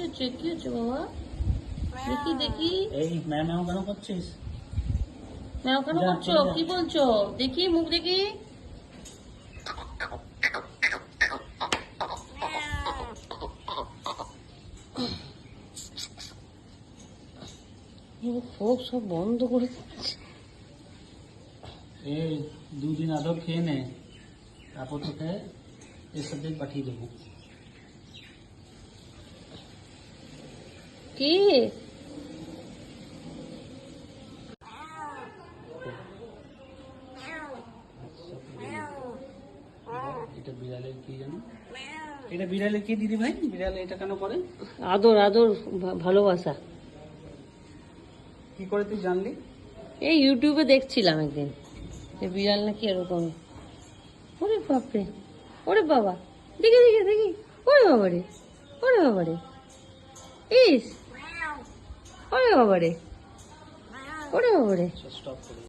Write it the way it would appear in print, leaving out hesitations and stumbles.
হচ্ছে কি হচ্ছে বাবা? দেখি দেখি। এই ম্যাম ম্যাম কেন করছিস? ম্যাও কেন করছো? কি বলছো? দেখি মুখ দেখি। ফোক সব বন্ধ করে দিচ্ছে। এই 2 দিন আদর খেয়ে নে, তারপর তোকে এর সাথে পাঠিয়ে দেবো। কি এটা বিড়ালের কি জানো? এটা বিড়ালের কি দিদি ভাই? বিড়াল এটা কেন করে? আদর আদর ভালোবাসা। কি করে তুই জানলি? এই ইউটিউবে দেখছিলাম একদিন যে বিড়াল নাকি এরকম। ওরে বাপরে, ওরে বাবা, দেখি দেখি দেখি, ওরে বাবারে, ওরে বাবারে, ইস, ওরে বাবারে, ওরে বাবারে। স্টপ করে